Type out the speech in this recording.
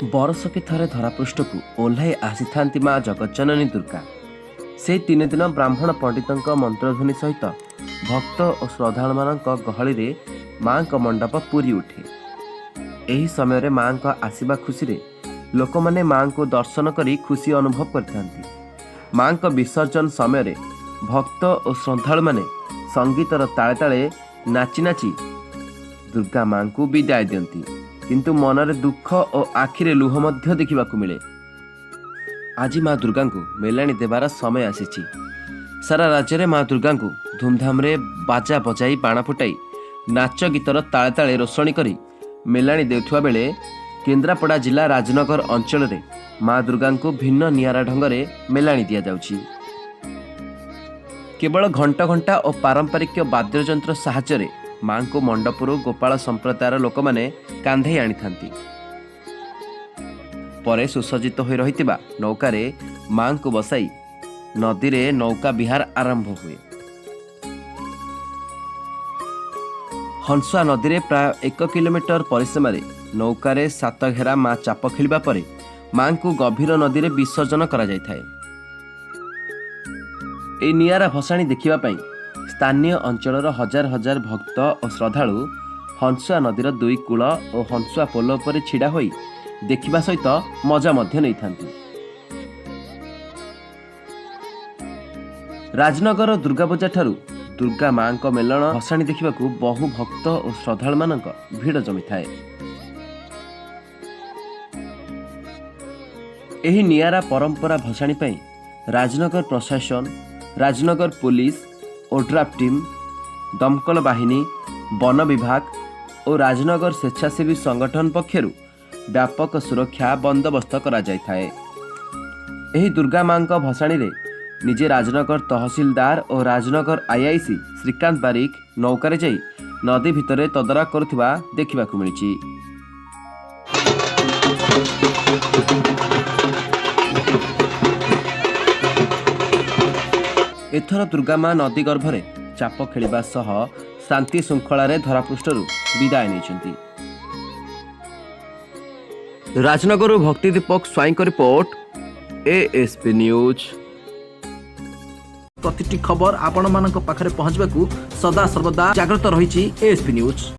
बरसके थरे धरापृष्ठ को ओह्लाई आसी था माँ जगज्जननी दुर्गा। से 3 दिन ब्राह्मण पंडितों मंत्रध्वनि सहित भक्त और श्रद्धालु मान गहली माँ मंडप पूरी उठे। यही समय माँ आसवा खुशी लोक मैंने माँ को दर्शन कर खुशी अनुभव करते। माँ विसर्जन समय भक्त और श्रद्धालु माने संगीतर ताले ताले नाची नाची दुर्गा माँ को विदाय दियंती, किंतु मनरे दुख और आखिरे लुह मध्य देखा मिले। आज माँ दुर्गा को मेलाणी देवार समय आसीछि। सारा राज्य में माँ दुर्गा को धूमधाम रे बाजा बजाई बाण फुटाई नाच गीतर ताले ताले रोषणी करी मेलाणी देउथुवा बेले केन्द्रापड़ा जिला राजनगर अंचल रे माँ दुर्गा को भिन्न नियारा ढंगरे मेलाणी दिया जाउछि। केवल घंटा घंटा और पारंपरिक वाद्ययंत्र साहाय्य माँ को मंडपुर गोपाल संप्रदायर लोक मैंने कांधे आनी थांती। परे सुसज्जित हो रही नौकारे माँ को बसाई नदी रे नौका विहार आरंभ हुए। हंसुआ नदी रे प्राय 1 किलोमीटर परिसीम नौकारे 7 घेरा माँ चाप खेलिबा परे माँ को गभीर नदी रे विसर्जन करा जाय थाए। ए नियारा भसाणी देखिबा पई स्थानीय अंचलर हजार हजार भक्त और श्रद्धालु हंसुआ नदीर 2 कूल और हंसुआ पोल पर छिड़ा होई देखिबा सहित मजा मध्य नहीं थांती। राजनगर दुर्गा पूजा ठारू दुर्गा माँ को मेलण भसाणी देखा बहु भक्त और श्रद्धालु मानक भीड़ जमी थाए। एही नियारा परंपरा भसाणी पई राजनगर प्रशासन, राजनगर पुलिस, ओड्राफ टीम, दमकल बाहिनी, वन विभाग और राजनगर स्वेच्छासेवी संगठन पक्षरु व्यापक सुरक्षा बंदोबस्त करा जाय थाए। एही दुर्गा माँ को भसाणी रे निजे राजनगर तहसीलदार और राजनगर आईआईसी श्रीकांत बारिक नौकारे जाई नदी भितरे तदारख करुथिबा देखिबाकु मिलिछि। एथर दुर्गा माँ नदी गर्भरे चाप खेलिबा सह शांति श्रृंखला धरापृष्ठरू विदाय नहीं। राजनगर भक्ति दीपक स्वाई रिपोर्ट, एएसपी न्यूज। प्रतिटी खबर आपण मानक पाखरे पहुंचबाकू सदा सर्वदा जागृत रहिछि एएसपी न्यूज।